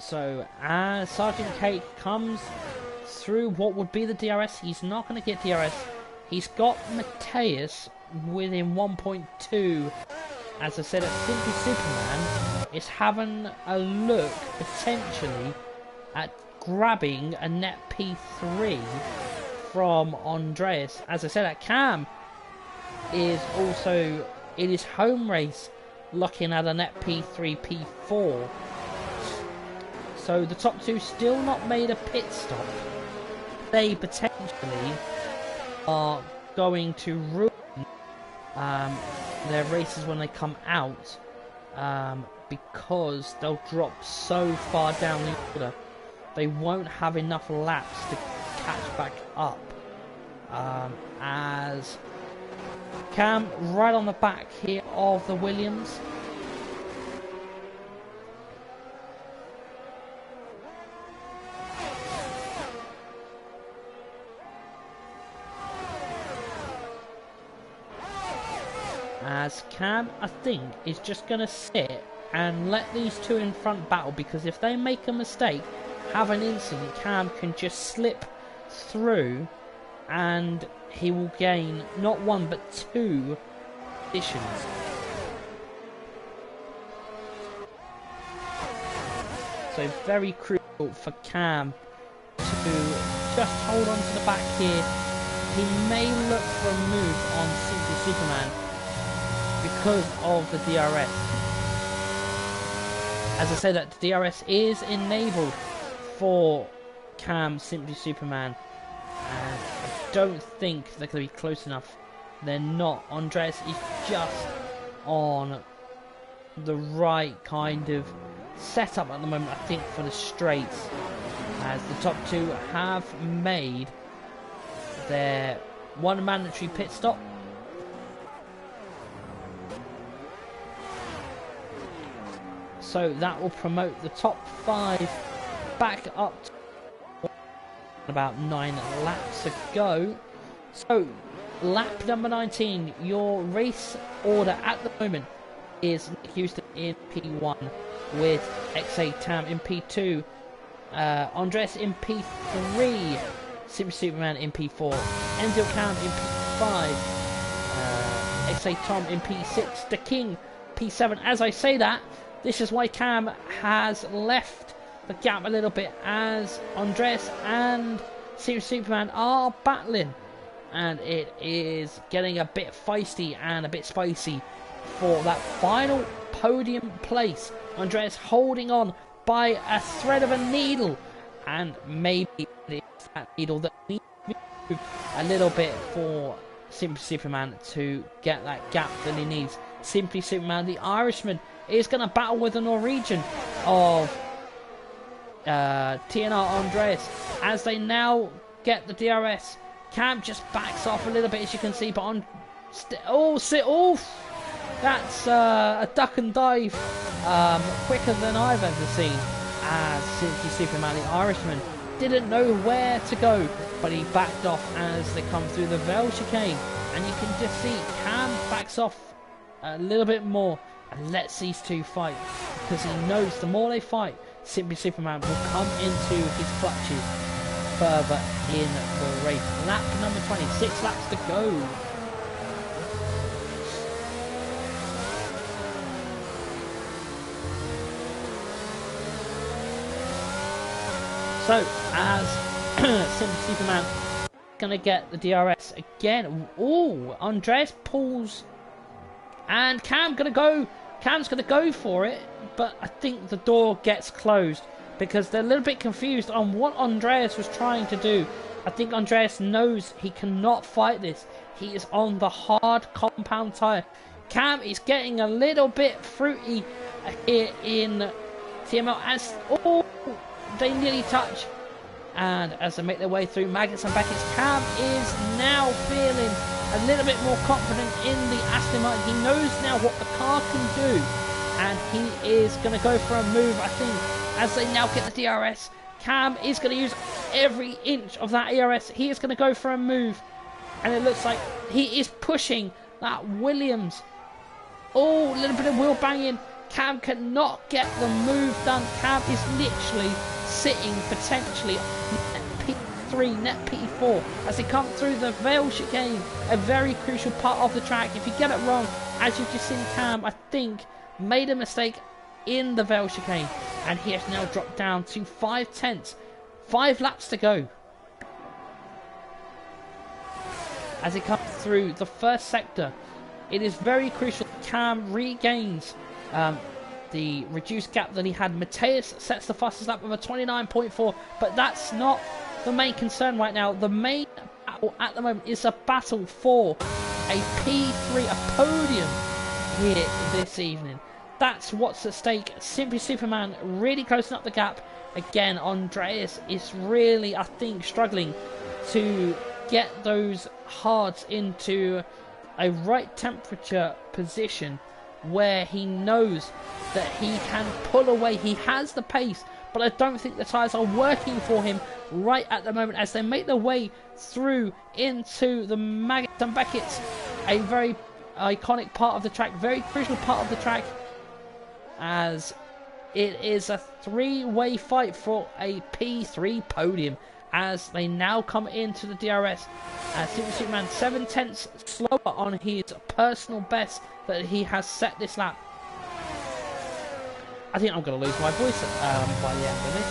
So as Sergeant Cake comes through what would be the DRS, he's not going to get DRS. He's got Mateus within 1.2. As I said, Simply Superman is having a look potentially at grabbing a net P3 from Andreas. As I said, at Cam is also in his home race looking at a net P3, P4. So the top two still not made a pit stop. They potentially are going to ruin their races when they come out, because they'll drop so far down the order. They won't have enough laps to catch back up. As Cam right on the back here of the Williams. As Cam, I think, is just going to sit and let these two in front battle, because if they make a mistake, have an incident, Cam can just slip through and he will gain not one but two positions. So very crucial for Cam to just hold on to the back here. He may look for a move on Simply Superman because of the DRS. As I said, that the DRS is enabled for Cam Simply Superman, and I don't think they're going to be close enough. They're not. Andreas is just on the right kind of setup at the moment, I think, for the straights, as the top two have made their one mandatory pit stop. So that will promote the top five back up to about 9 laps to go. So lap number 19, your race order at the moment is Nick Houston in P1 with XA Tam in P2, Andres in P3, Simply Superman in P4, Enzo Cam in P5, XA Tom in P6, The King P7. As I say that, this is why Cam has left the gap a little bit, as Andres and Simply Superman are battling, and it is getting a bit feisty and a bit spicy for that final podium place. Andres holding on by a thread of a needle, and maybe it's that needle that needs to move a little bit for Simply Superman to get that gap that he needs. Simply Superman, the Irishman, is going to battle with the Norwegian of TNR Andreas as they now get the DRS. Cam just backs off a little bit, as you can see, but on that's a duck and dive quicker than I've ever seen, as Simply Superman, the Irishman, didn't know where to go, but he backed off as they come through the Vale chicane, and you can just see Cam backs off a little bit more and lets these two fight, because he knows the more they fight, Simply Superman will come into his clutches further in the race. Lap number 20, 6 laps to go. So, as Simply Superman gonna get the DRS again. Oh, Andres pulls, and Cam's gonna go for it, but I think the door gets closed because they're a little bit confused on what Andreas was trying to do. I think Andreas knows he cannot fight this. He is on the hard compound tyre. Cam is getting a little bit fruity here in TML as they nearly touch. And as they make their way through Maggots and Beckett's, Cam is now feeling a little bit more confident in the Aston Martin. He knows now what the car can do, and he is going to go for a move, I think, as they now get the DRS. Cam is going to use every inch of that ERS. He is going to go for a move, and it looks like he is pushing that Williams. Oh, a little bit of wheel banging. Cam cannot get the move done. Cam is literally sitting potentially net P3, net P4 as he comes through the Vale chicane, a very crucial part of the track. If you get it wrong, as you've just seen, Cam, I think, made a mistake in the Vale chicane, and he has now dropped down to 5/10. 5 laps to go. As he comes through the first sector, it is very crucial Cam regains the reduced gap that he had. Mateus sets the fastest lap with a 29.4, but that's not the main concern right now. The main battle at the moment is a battle for a P3, a podium here this evening. That's what's at stake. Simply Superman really closing up the gap. Again, Andreas is really, I think, struggling to get those hards into a right temperature position where he knows that he can pull away. He has the pace, but I don't think the tyres are working for him right at the moment as they make their way through into the Maggots and Beckett's, a very iconic part of the track, very crucial part of the track, as it is a three-way fight for a P3 podium as they now come into the DRS. Simply Superman 7/10 slower on his personal best that he has set this lap. I think I'm going to lose my voice by the end of this.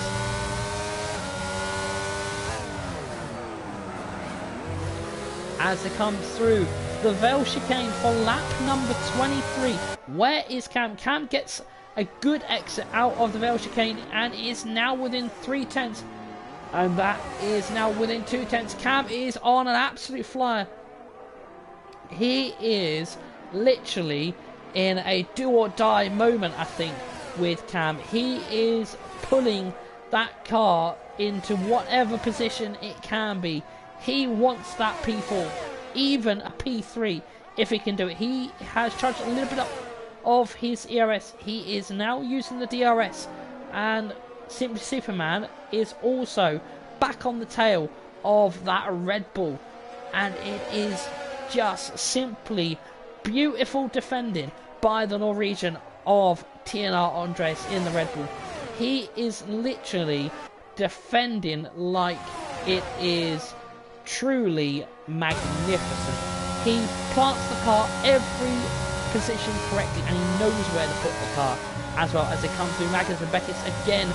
As they come through the Vale chicane for lap number 23. Where is Cam? Cam gets a good exit out of the Vale chicane and is now within 3/10. And that is now within 2/10. Cam is on an absolute flyer. He is literally in a do or die moment, I think, with Cam. He is pulling that car into whatever position it can be. He wants that P4, even a P3 if he can do it. He has charged a little bit up of his ERS. He is now using the DRS, and Simply Superman is also back on the tail of that Red Bull, and it is just simply beautiful defending by the Norwegian of TNR Andres in the Red Bull. He is literally defending like it is truly magnificent. He plants the car every position correctly, and he knows where to put the car as well as they come through Magnus and Beckett's again.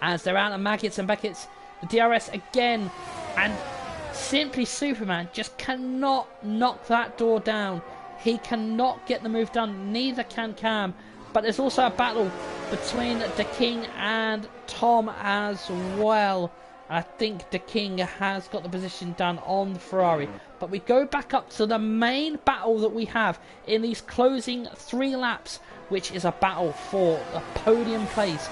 As they're out of Maggots and Beckett's, the DRS again, and Simply Superman just cannot knock that door down. He cannot get the move done, neither can Cam. But there's also a battle between the King and Tom as well. I think the King has got the position done on the Ferrari. But we go back up to the main battle that we have in these closing 3 laps, which is a battle for a podium place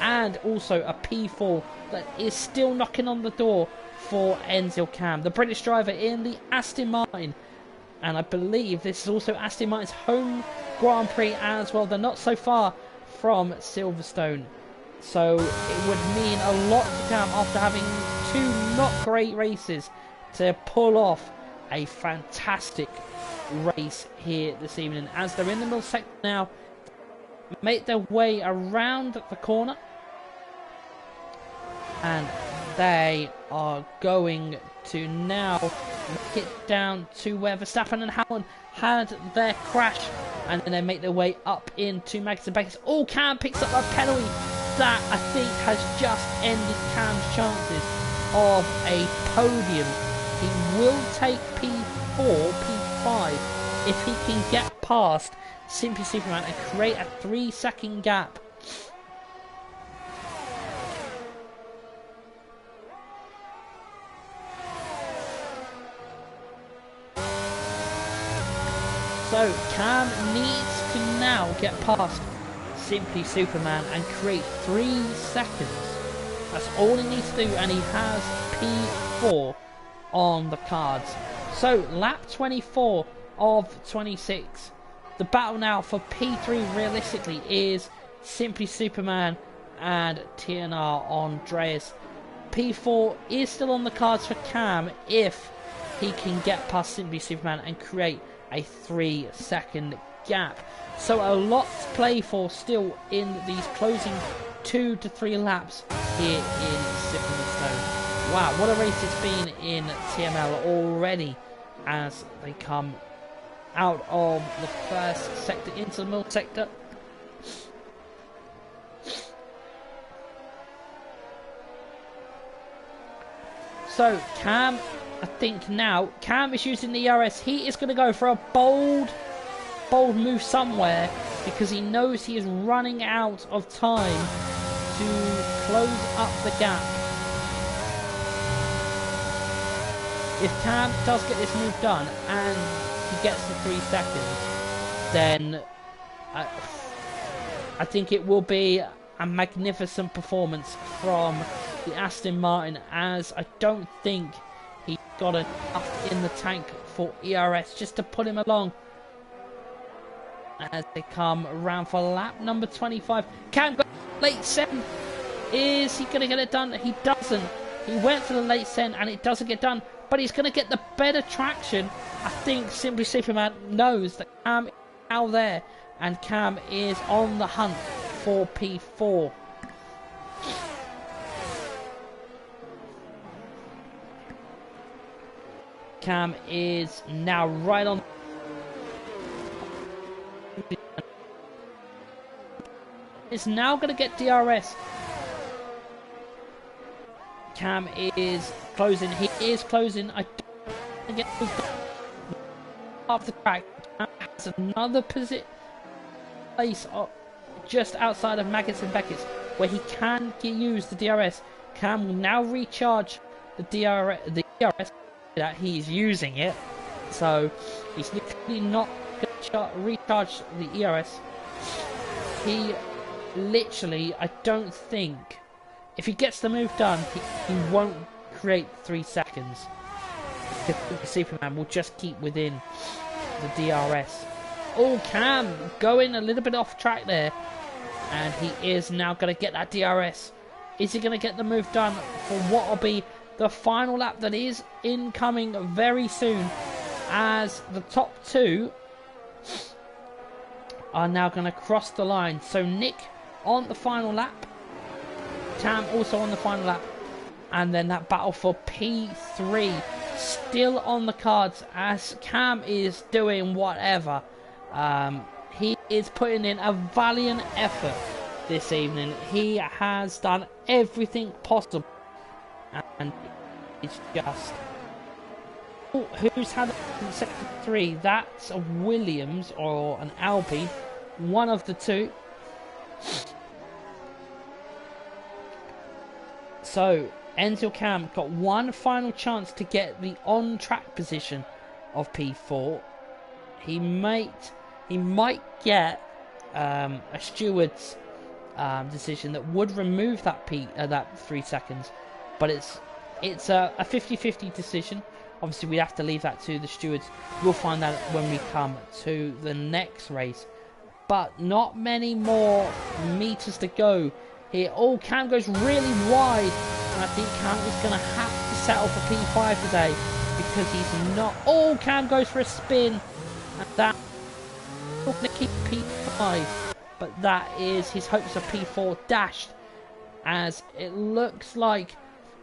and also a P4 that is still knocking on the door for Enzil Cam, the British driver in the Aston Martin. And I believe this is also Aston Martin's home Grand Prix as well. They're not so far from Silverstone, so it would mean a lot to Cam after having 2 not great races to pull off a fantastic race here this evening. As they're in the middle sector now, make their way around the corner, and they are going to now get down to where Verstappen and Hamilton had their crash, and then they make their way up into Maggots and Beckett's. Oh, Cam picks up a penalty that I think has just ended Cam's chances of a podium. He will take P4, P5 if he can get past Simply Superman and create a 3-second gap. So Cam needs to now get past Simply Superman and create 3 seconds. That's all he needs to do, and he has P4 on the cards. So lap 24 of 26. The battle now for P3 realistically is Simply Superman and TNR Andreas. P4 is still on the cards for Cam if he can get past Simply Superman and create a 3-second gap. So a lot to play for still in these closing 2 to 3 laps here in Silverstone. Wow, what a race it's been in TML already as they come out of the first sector into the middle sector. So Cam, I think now, Cam is using the ERS. He is going to go for a bold move somewhere because he knows he is running out of time to close up the gap. If Cam does get this move done and he gets the 3 seconds, then I think it will be a magnificent performance from the Aston Martin, as I don't think he got enough in the tank for ERS just to put him along as they come around for lap number 25. Cam got late send. Is he going to get it done? He doesn't. He went for the late send and it doesn't get done, but he's going to get the better traction. I think Simply Superman knows that Cam is out there and Cam is on the hunt for P4. Cam is now right on. Is now going to get DRS. Cam is closing. He is closing. I don't get off the track. Cam has another place just outside of Maggots and Beckett's where he can use the DRS. Cam will now recharge the DRS that he's using it, so he's literally not going to recharge the ERS. He literally, I don't think, if he gets the move done, he won't create 3 seconds. Superman will just keep within the DRS. Oh, Cam going a little bit off track there, and he is now going to get that DRS. Is he going to get the move done for what will be the final lap that is incoming very soon, as the top 2 are now going to cross the line? So Nick on the final lap, Cam also on the final lap, and then that battle for P3 still on the cards as Cam is doing whatever. He is putting in a valiant effort this evening. He has done everything possible, and it's just... Oh, who's had in sector 3? That's a Williams or an Albie, one of the two. So Enzo Cam got one final chance to get the on-track position of P4. He might get a steward's decision that would remove that that 3 seconds, but it's a 50-50 decision. Obviously, we have to leave that to the stewards. We'll find out when we come to the next race. But not many more meters to go here. Oh, Cam goes really wide, and I think Cam is going to have to settle for P5 today because he's not. Oh, Cam goes for a spin, and that will keep P5. But that is his hopes of P4 dashed, as it looks like,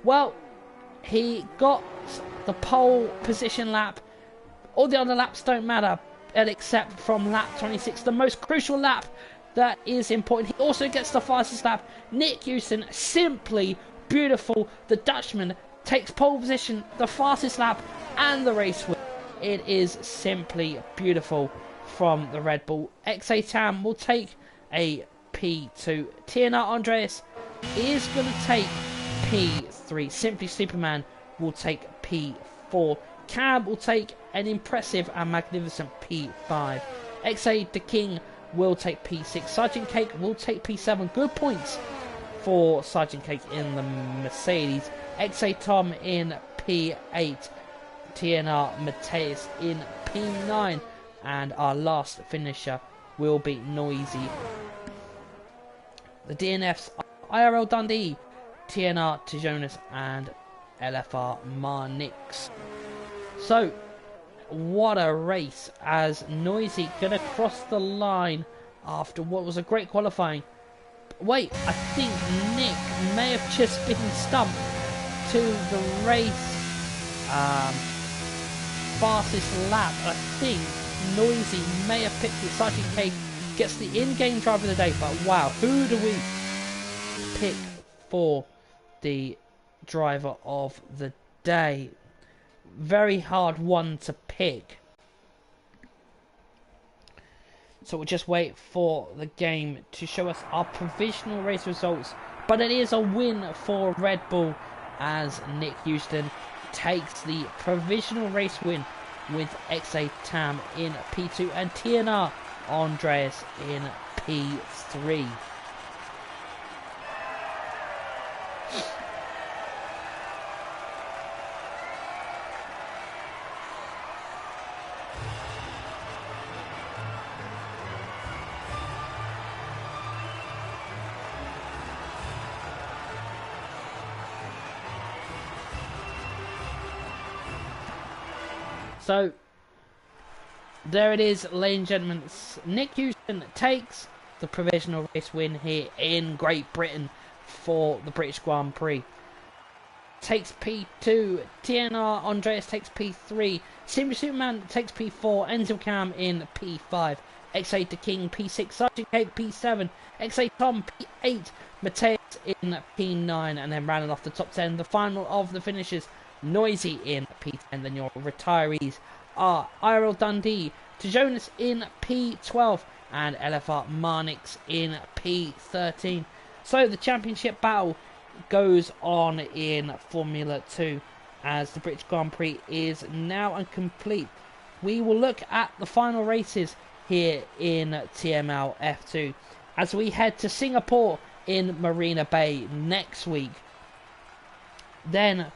well, he got the pole position lap. All the other laps don't matter, except from lap 26, the most crucial lap that is important. He also gets the fastest lap. Nick Houston, simply beautiful. The Dutchman takes pole position, the fastest lap, and the race win. It is simply beautiful from the Red Bull. XA Tam will take a P2. TNR Andreas is going to take P3. Simply Superman will take P4. Cam will take an impressive and magnificent P5. XA the King will take P6. Sergeant Cake will take P7. Good points for Sergeant Cake in the Mercedes. XA Tom in P8. TNR Mateus in P9. And our last finisher will be Noisy. The DNFs are IRL Dundee TNR Tijonas and LFR Marnix. So, what a race, as Noisy gonna cross the line after what was a great qualifying. Wait, I think Nick may have just been stumped to the race fastest lap. I think Noisy may have picked it. Sergeant K gets the in-game driver of the day, but wow, who do we pick for the driver of the day? Very hard one to pick. So we'll just wait for the game to show us our provisional race results. But it is a win for Red Bull, as Nick Houston takes the provisional race win with XA Tam in P2 and TNR Andreas in P3. So, there it is, ladies and gentlemen. Nick Houston takes the provisional race win here in Great Britain for the British Grand Prix. Takes P2, TNR Andreas takes P3, Simba Superman takes P4, Enzo Cam in P5, XA the King P6, Sergeant Cake P7, XA Tom P8, Mateus in P9, and then rounding off the top 10, the final of the finishers, Noisy in P10. Then your retirees are IRL Dundee, Tijonas in P12, and LFR Marnix in P13. So the championship battle goes on in Formula 2 as the British Grand Prix is now incomplete. We will look at the final races here in TML F2 as we head to Singapore in Marina Bay next week. Then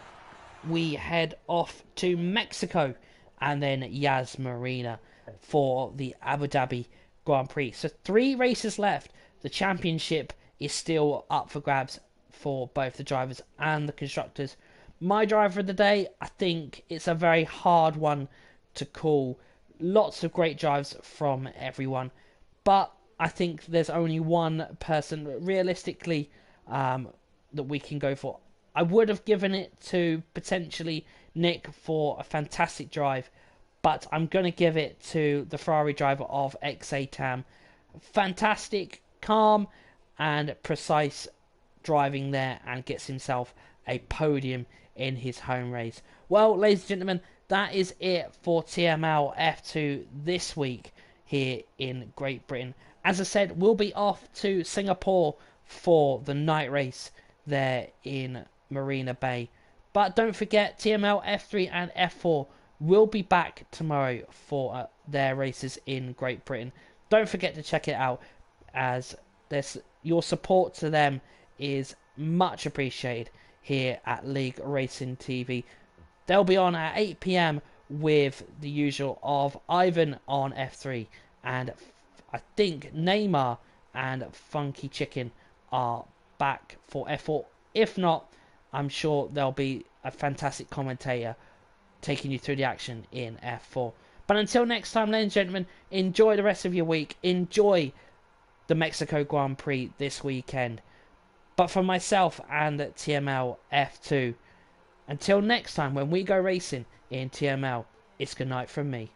we head off to Mexico and then Yas Marina for the Abu Dhabi Grand Prix. So 3 races left. The championship is still up for grabs for both the drivers and the constructors. My driver of the day, I think it's a very hard one to call. Lots of great drives from everyone, but I think there's only one person realistically that we can go for. I would have given it to potentially Nick for a fantastic drive, but I'm going to give it to the Ferrari driver of XA Tam. Fantastic, calm and precise driving there, and gets himself a podium in his home race. Well, ladies and gentlemen, that is it for TML F2 this week here in Great Britain. As I said, we'll be off to Singapore for the night race there in Marina Bay. But don't forget, TML F3 and F4 will be back tomorrow for their races in Great Britain. Don't forget to check it out, as your support to them is much appreciated here at League Racing TV. They'll be on at 8 PM with the usual of Ivan on F3, and I think Neymar and Funky Chicken are back for F4. If not, I'm sure there'll be a fantastic commentator taking you through the action in F4. But until next time, ladies and gentlemen, enjoy the rest of your week. Enjoy the Mexico Grand Prix this weekend. But for myself and TML F2, until next time when we go racing in TML, it's good night from me.